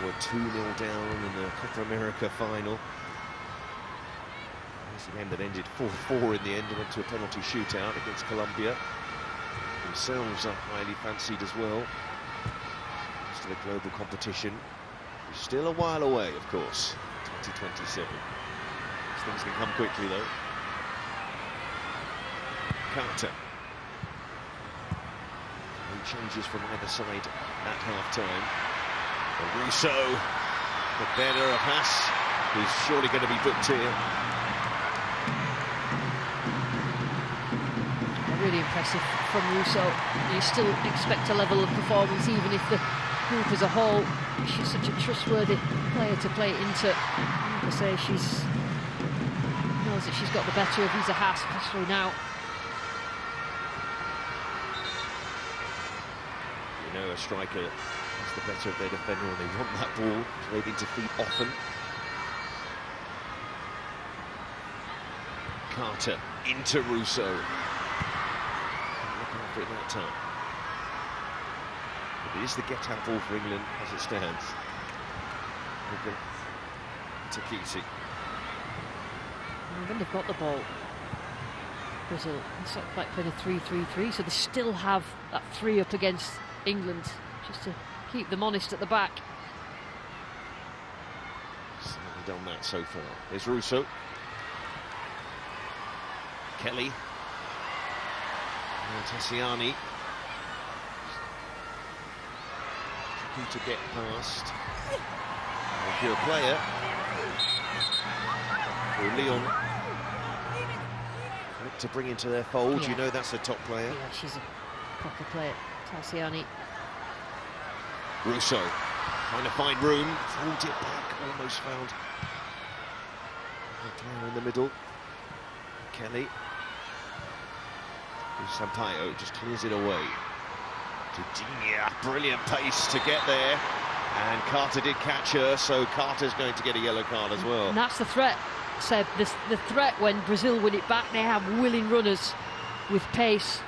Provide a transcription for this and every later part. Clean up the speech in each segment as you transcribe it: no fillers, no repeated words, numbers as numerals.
were 2-0 down in the Copa America final. It's a game that ended 4-4 in the end and went to a penalty shootout against Colombia. Themselves are highly fancied as well. Thanks to the global competition. It's still a while away, of course, 2027. These things can come quickly, though. Carter. No changes from either side at half-time. Russo, the better of Haas, who's surely going to be booked here. Really impressive from Russo. You still expect a level of performance, even if the group as a whole, she's such a trustworthy player to play into. Like I say, she knows that she's got the better of Isa Haas, especially now. You know, a striker has the better of their defender and they want that ball, so they need to feed often. Carter into Russo. In that time. But it is the get-out ball for England as it stands. To Kesey. When they've got the ball, Brazil, it's sort of like playing a 3-3-3, so they still have that 3 up against England, just to keep them honest at the back. Certainly done that so far. Here's Russo. Kelly. Tassiani. Tricky to get past. If you're a player, or Leon, to bring into their fold, you know that's a top player. Yeah, she's a proper player, Tassiani. Russo, trying to find room, pulled it back, almost found a player in the middle. Kelly. Sampaio just clears it away. Virginia, brilliant pace to get there. And Carter did catch her, so Carter's going to get a yellow card as well. And that's the threat, Seb. The threat when Brazil win it back, they have willing runners with pace.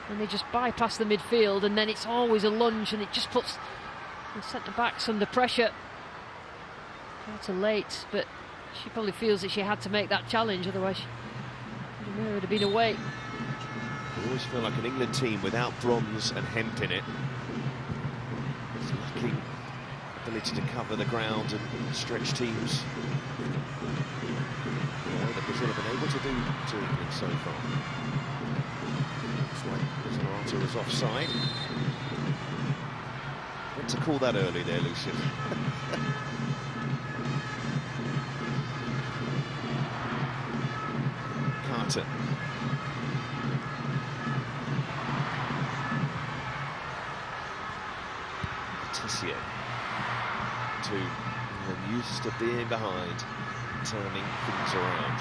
And they just bypass the midfield, and then it's always a lunge, and it just puts the centre-backs under pressure. Carter late, but she probably feels that she had to make that challenge, otherwise she would have been away. I always feel like an England team without Bronze and Hemp in it. It's lacking ability to cover the ground and stretch teams. Yeah, that Brazil have been able to do to England so far. Looks like Zanarata was offside. Meant to call that early there, Lucian. Carter. To England used to being behind, turning things around.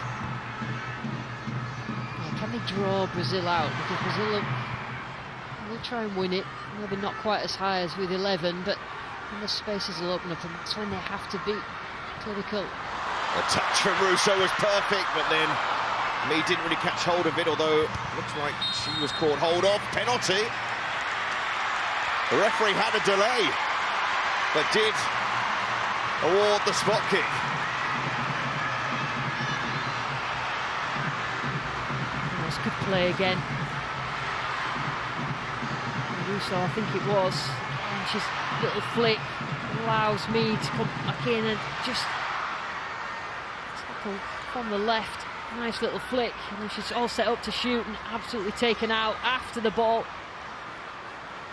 Can they draw Brazil out? Because Brazil will try and win it, maybe not quite as high as with 11, but when the spaces will open up, and that's when they have to be clinical. The touch from Russo was perfect, but then Mee didn't really catch hold of it, although it looks like she was caught hold of. Penalty. The referee had a delay, but did award the spot kick. That's good play again. Russo, I think it was. And she's little flick allows me to come back in and just tackle from the left. Nice little flick, and then she's all set up to shoot and absolutely taken out after the ball.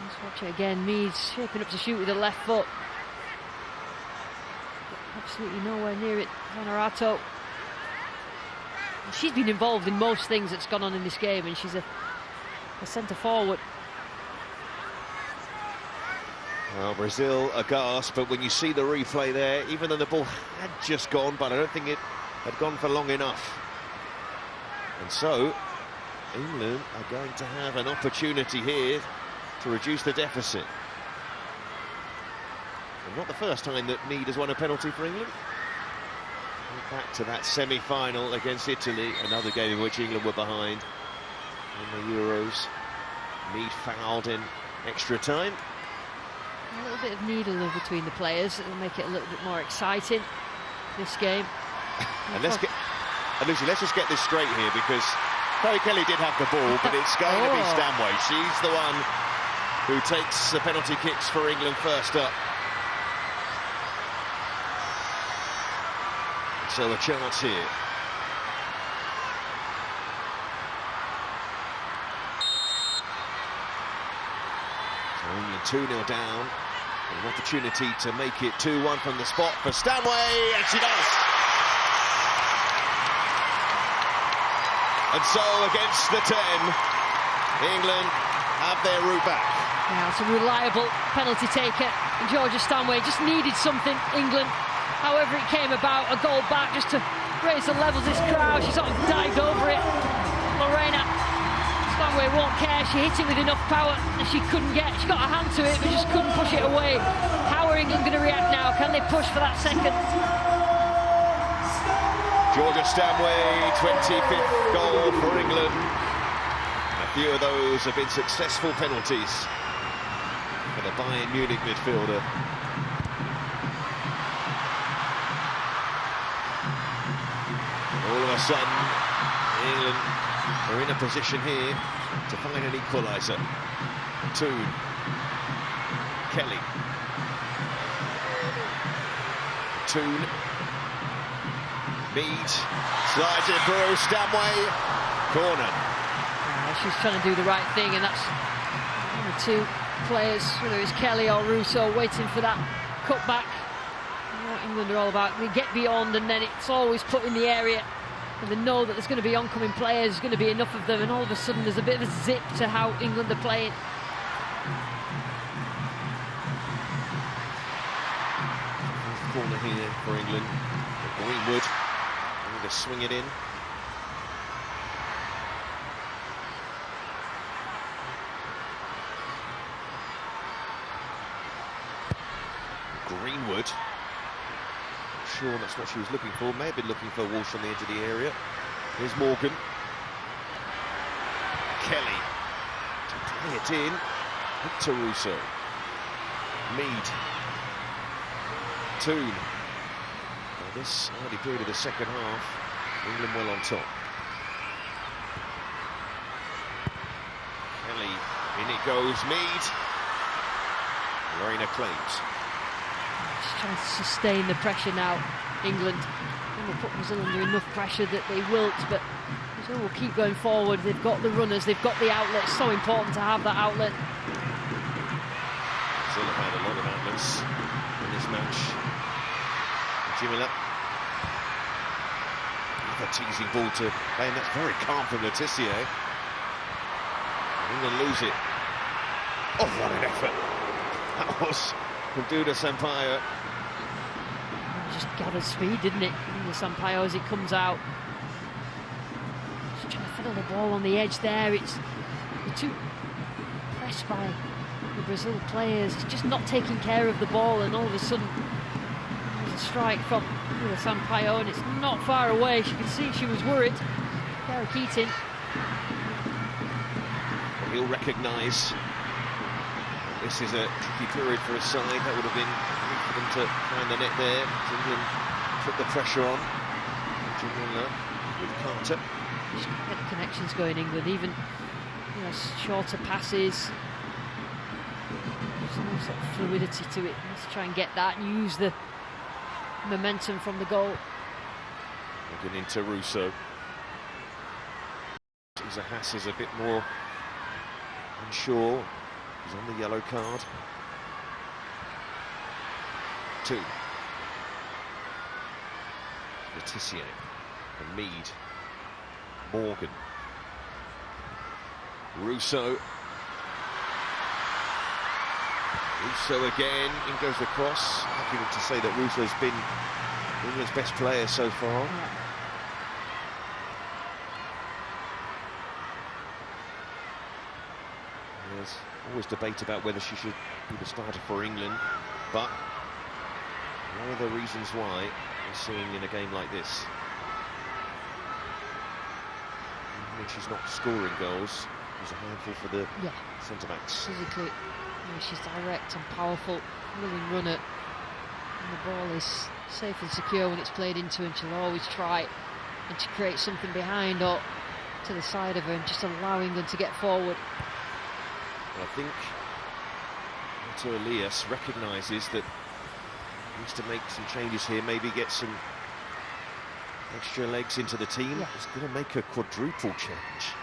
Let's watch it again. Mead's shaping up to shoot with the left foot. Absolutely nowhere near it. Zanarata. She's been involved in most things that's gone on in this game, and she's a centre forward. Well, Brazil aghast, but when you see the replay there, even though the ball had just gone, but I don't think it had gone for long enough. And so, England are going to have an opportunity here to reduce the deficit. And not the first time that Mead has won a penalty for England. Back to that semi-final against Italy, another game in which England were behind in the Euros. Mead fouled in extra time. A little bit of needle between the players. It'll make it a little bit more exciting, this game. And let's just get this straight here, because Chloe Kelly did have the ball, but it's going to be Stanway. She's the one who takes the penalty kicks for England first up. So a chance here. So England 2-0 down. An opportunity to make it 2-1 from the spot for Stanway, and she does. And so against the 10, England have their route back. Yeah, it's a reliable penalty taker. And Georgia Stanway just needed something, England. However it came about, a goal back just to raise the levels of this crowd. She sort of dived over it. Lorena Stanway won't care. She hit it with enough power that she couldn't get. She got a hand to it, but just couldn't push it away. How are England going to react now? Can they push for that second? Georgia Stanway, 25th goal for England. A few of those have been successful penalties for the Bayern Munich midfielder. All of a sudden, England are in a position here to find an equaliser. Toon, Kelly, Toon, Mead, slides it through, Stanway, corner. She's trying to do the right thing, and that's one or two players, whether it's Kelly or Russo, waiting for that cutback. What England are all about, they get beyond, and then it's always put in the area, and they know that there's going to be oncoming players, there's going to be enough of them, and all of a sudden there's a bit of a zip to how England are playing. Corner here for England. Greenwood going to swing it in. Greenwood. Not sure that's what she was looking for. May have been looking for Walsh on the edge of the area. Here's Morgan. Kelly to play it in. Victor Russo. Mead. Toon. Now this early period of the second half, England well on top. Kelly, in it goes, Mead. Lorena claims. Just trying to sustain the pressure now, England. They will put Brazil under enough pressure that they wilt, but Brazil will keep going forward. They've got the runners, they've got the outlet. It's so important to have that outlet. Brazil have had a lot of outlets in this match. Jimila. Another teasing ball to Bain. That's very calm from Letitia. England lose it. Oh, what an effort. That was from Duda Sampaio. Just gathered speed, didn't it? Duda Sampaio as it comes out. Just trying to fiddle the ball on the edge there. It's too pressed by the Brazil players. It's just not taking care of the ball, and all of a sudden strike from Sampaio, and it's not far away. She could see she was worried. Kara Keating. He'll recognise this is a tricky period for his side. That would have been good for them to find the net there. England put the pressure on. With Carter. Just get the connections going, England. Even shorter passes. There's no sort of fluidity to it. Let's try and get that and use the momentum from the goal. Looking into Russo. Haas is a bit more unsure. He's on the yellow card. Two. Letitia and Mead. Morgan. Russo. Russo again, in goes the cross. Happy to say that Russo's been England's best player so far. Yeah. There's always debate about whether she should be the starter for England, but one of the reasons why we're seeing in a game like this, even when she's not scoring goals, is a handful for the centre-backs. Physically She's direct and powerful, willing runner, and the ball is safe and secure when it's played into, and she'll always try and to create something behind or to the side of her, and just allowing them to get forward. I think Otto Elias recognises that he needs to make some changes here, maybe get some extra legs into the team. He's going to make a quadruple change,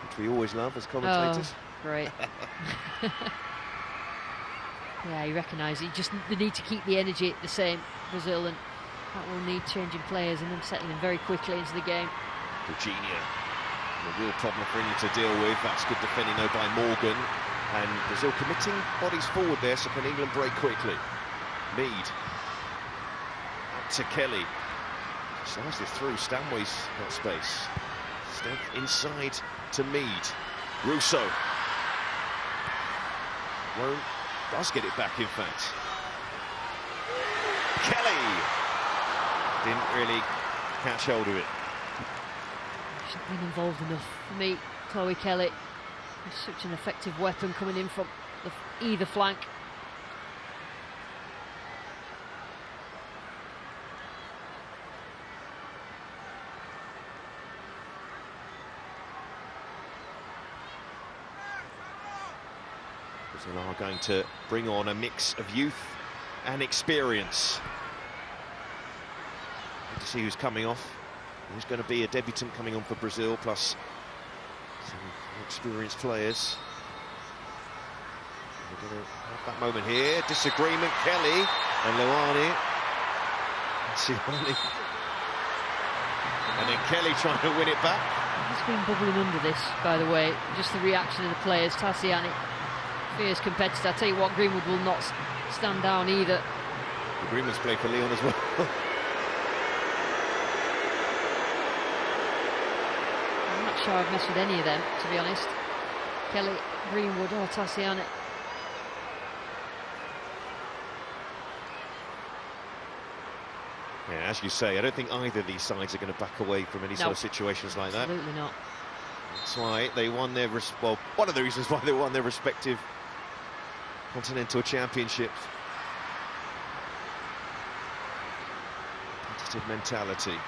which we always love as commentators. Oh, great. Yeah, you recognise it. They need to keep the energy the same, Brazil, and that will need changing players and then settling very quickly into the game. Virginia, a real problem for England to deal with. That's good defending though by Morgan, and Brazil committing bodies forward there, so can England break quickly? Mead up to Kelly, slices it through. Stanway's got space. Step inside to Mead. Russo does get it back, in fact. Kelly didn't really catch hold of it. She's not been involved enough for me. Chloe Kelly is such an effective weapon coming in from either flank. Brazil are going to bring on a mix of youth and experience. Good to see who's coming off. Who's going to be a debutant coming on for Brazil, plus some experienced players. We're going to have that moment here. Disagreement, Kelly and Luani. And then Kelly trying to win it back. He's been bubbling under this, by the way. Just the reaction of the players. Tassiani, fierce competitor. I tell you what, Greenwood will not stand down either. The Greenwood's played for Lyon as well. I'm not sure I've messed with any of them, to be honest. Kelly, Greenwood or Tassiani. Yeah, as you say, I don't think either of these sides are going to back away from any sort of situations like that. Absolutely not. That's why they won their... Well, one of the reasons why they won their respective continental championships. Competitive mentality.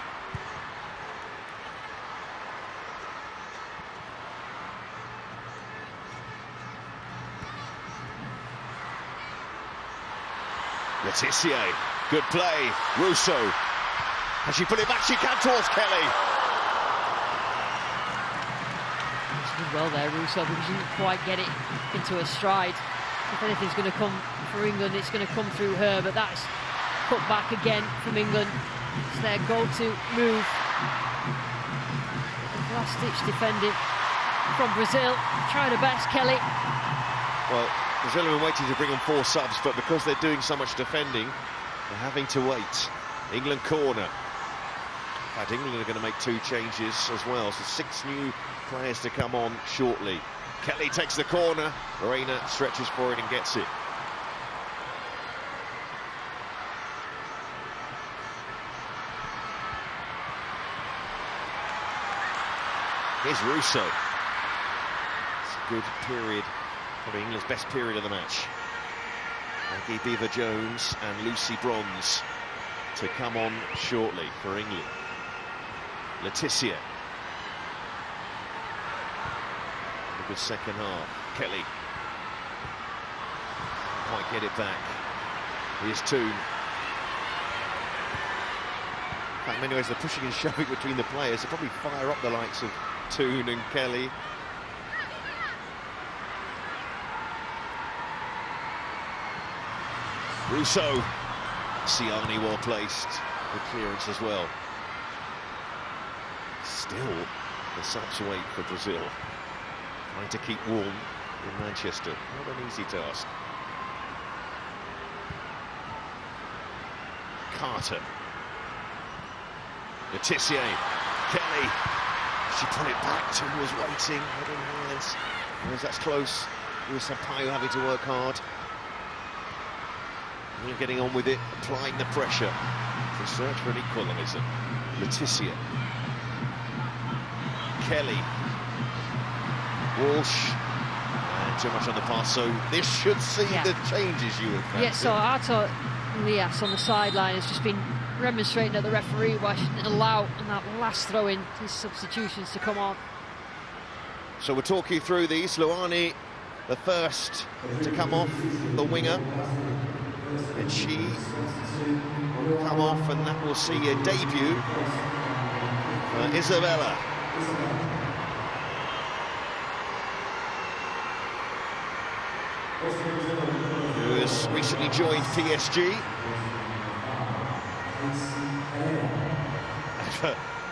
Letitia, good play. Russo, and she put it back. She can towards Kelly. She did well there, Russo, but she didn't quite get it into her stride. If anything's going to come for England, it's going to come through her, but that's cut back again from England. It's their go-to move. Last-ditch defending from Brazil. Trying her best, Kelly. Well, Brazil have been waiting to bring on 4 subs, but because they're doing so much defending, they're having to wait. England corner. In fact, England are going to make 2 changes as well, so 6 new players to come on shortly. Kelly takes the corner. Lorena stretches for it and gets it. Here's Russo. It's a good period. Probably England's best period of the match. Maggie Beaver-Jones and Lucy Bronze to come on shortly for England. Letitia. A good second half. Kelly. Can't quite get it back. Here's Toon. In fact, in many ways, they're pushing and shoving between the players. They'll probably fire up the likes of Toon and Kelly. Russo. Siani well placed. Good clearance as well. Still, the subs wait for Brazil. Trying to keep warm in Manchester. Not an easy task. Carter. Letitia. Kelly. She put it back. Toon was waiting. Head in hands. As that's close. With Sampaio having to work hard. We're getting on with it, applying the pressure to search for an equaliser. Letitia. Kelly. Walsh. And too much on the pass, so this should see the changes you would fancy. Yeah, so Arto Elias on the sideline has just been remonstrating at the referee why he shouldn't allow on that last throw-in his substitutions to come on. So we'll talk you through these. Luani, the first to come off, the winger. And she will come off, and that will see a debut for Isabella. Who has recently joined PSG.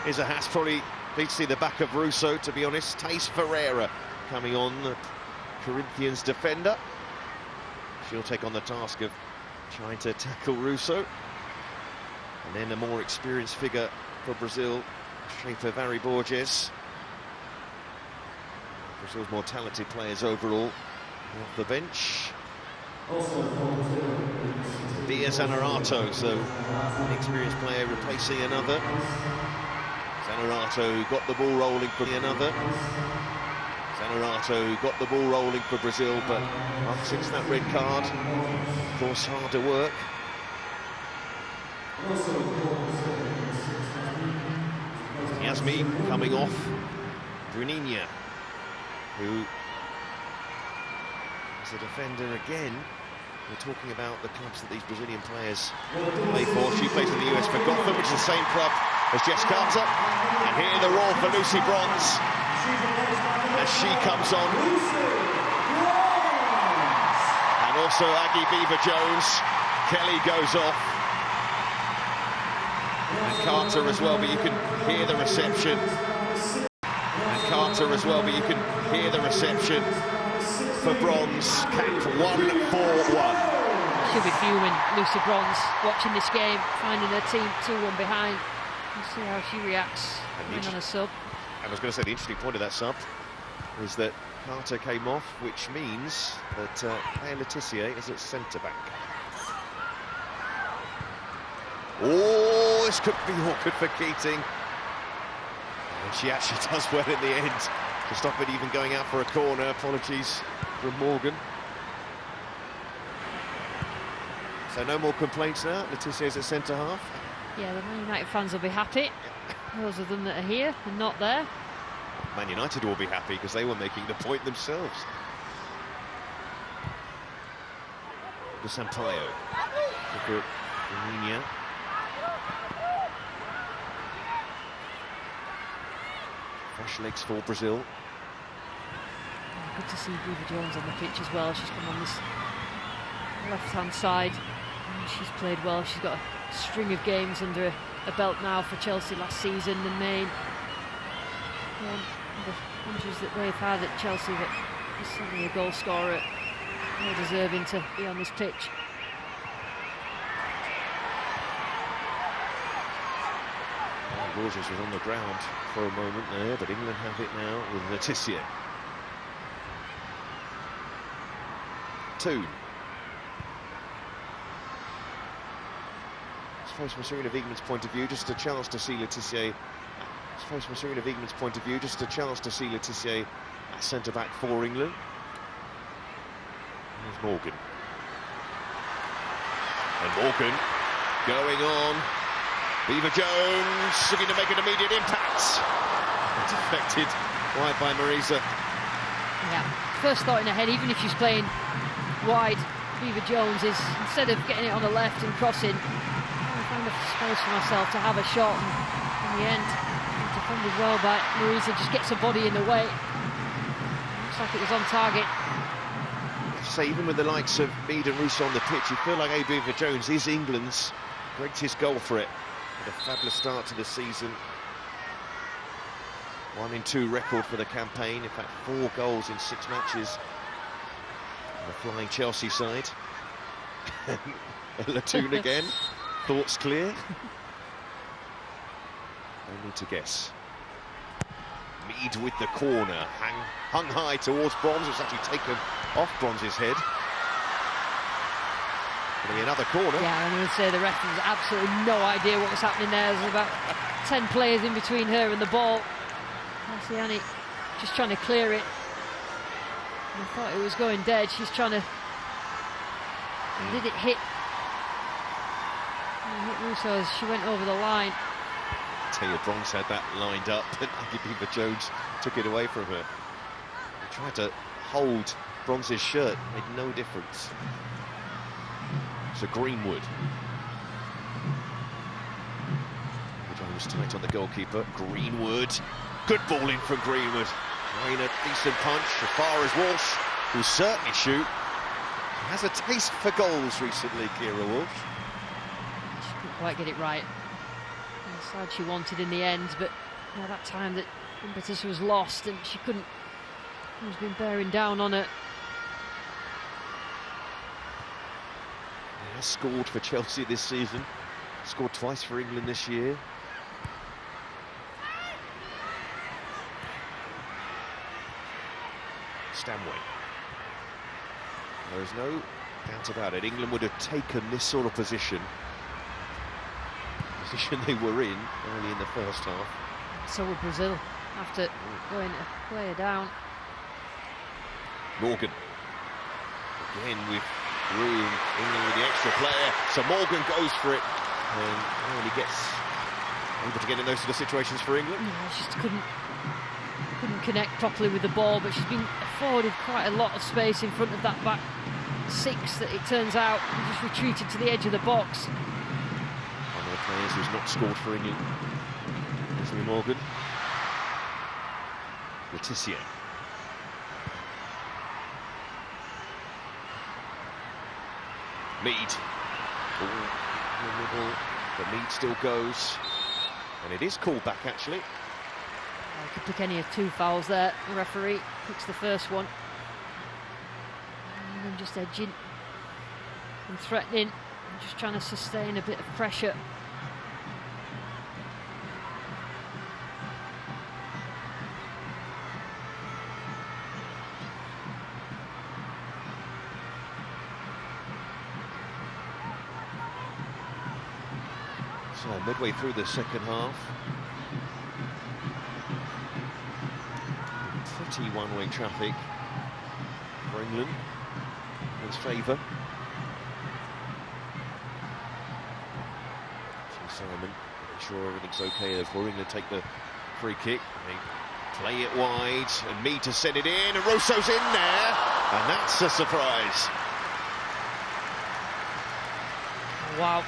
Here's a hat's probably need to see the back of Russo, to be honest. Thais Ferreira coming on, the Corinthians defender. She'll take on the task of trying to tackle Russo. And then a more experienced figure for Brazil, shape of Ari Borges. Brazil's more talented players overall off the bench. Bia Zanerato, so an experienced player replacing another. Zanerato got the ball rolling for another. Zanerato got the ball rolling for Brazil, but since that red card, of course, harder work. Yasmi coming off. Bruninha, who is a defender again. We're talking about the clubs that these Brazilian players play for. She plays in the US for Gotham, which is the same club as Jess Carter. And here the roar for Lucy Bronze as she comes on. And also Aggie Beaver-Jones. Kelly goes off. And Carter as well, but you can hear the reception. And Carter as well, but you can hear the reception for Bronze. Capped 1-4-1. She'll be fuming, Lucy Bronze, watching this game, finding her team 2-1 behind. We'll see how she reacts on a sub. I was going to say the interesting point of that sub is that Carter came off, which means that Claire Letitia is at centre-back. Oh, this could be awkward for Keating. And she actually does well in the end to stop it even going out for a corner. Apologies from Morgan. So no more complaints now. Letitia's at centre-half. Yeah, the Man United fans will be happy. Those of them that are here and not there. Man United will be happy because they were making the point themselves. The Sampaio. For Bruninha. Fresh legs for Brazil. Good to see Beaver-Jones on the pitch as well. She's come on this left-hand side. And she's played well. She's got a string of games under a belt now for Chelsea last season. The main the injuries that they've had at Chelsea, that is certainly a goal scorer, more deserving to be on this pitch. Borges was on the ground for a moment there, but England have it now with Letitia. Toon. I suppose from Serena Wiegmann's point of view, just a chance to see Letitia. I suppose from Serena Wiegmann's point of view, just a chance to see Letitia at centre-back for England. There's Morgan. And Morgan going on. Beaver-Jones looking to make an immediate impact. Deflected wide by Marisa. Yeah, first thought in her head, even if she's playing wide, Beaver-Jones is, instead of getting it on the left and crossing, I found a space for myself to have a shot, and in the end, defended well by Marisa, just gets her body in the way. Looks like it was on target. So even with the likes of Mead and Russo on the pitch, you feel like Beaver-Jones is England's greatest goal threat. A fabulous start to the season. 1-2 record for the campaign. In fact, 4 goals in 6 matches. The flying Chelsea side. Latoon again. Thoughts clear? No need to guess. Mead with the corner. Hung high towards Bronze. It's actually taken off Bronze's head. Going to be another corner. Yeah, I'm going to say the ref has absolutely no idea what was happening there. There's about 10 players in between her and the ball. Marciani just trying to clear it. I thought it was going dead. She's trying to... Did it hit? It hit Russo as she went over the line. I tell you, Bronze had that lined up, but Eva Jones took it away from her. He tried to hold Bronze's shirt, made no difference. So Greenwood. Jones tight on the goalkeeper. Greenwood. Good ball in from Greenwood. Playing a decent punch as far as Walsh, who'll certainly shoot. She has a taste for goals recently, Kira Walsh. She couldn't quite get it right. The side she wanted in the end, but that time that impetus was lost and she couldn't. He's been bearing down on it. He has scored for Chelsea this season. Scored twice for England this year. Stanway. There is no doubt about it. England would have taken this sort of position they were in early in the first half. So would Brazil after going to play her down. Morgan. Again with room. England with the extra player. So Morgan goes for it. And only gets able to get in those sort of situations for England. Yeah, she just couldn't connect properly with the ball, but she's been afforded quite a lot of space in front of that back six that it turns out just retreated to the edge of the box. One of the players who's not scored for England. Leslie Morgan. Letitia. Mead. Ball in the middle, but Mead still goes. And it is called back, actually. I could pick any of two fouls there. The referee picks the first one. And then just edging and threatening, and just trying to sustain a bit of pressure. So midway through the second half. Pretty one-way traffic for England in his favour. Simon, making sure everything's okay before England take the free kick. They play it wide, and Mead to send it in, and Russo's in there, and that's a surprise. Wow,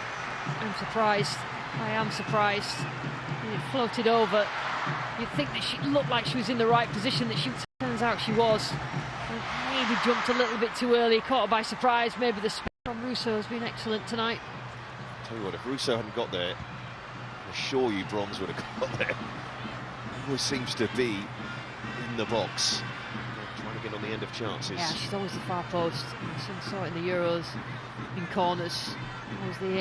I'm surprised. I am surprised. It floated over. You'd think that she looked like she was in the right position, that she turns out she was. Maybe jumped a little bit too early, caught her by surprise. Maybe the spin from Russo has been excellent tonight. Tell you what, if Russo hadn't got there, I assure you Bronze would have got there. Always seems to be in the box, trying to get on the end of chances. Yeah, she's always the far post. Some saw it in the Euros, in corners. Always the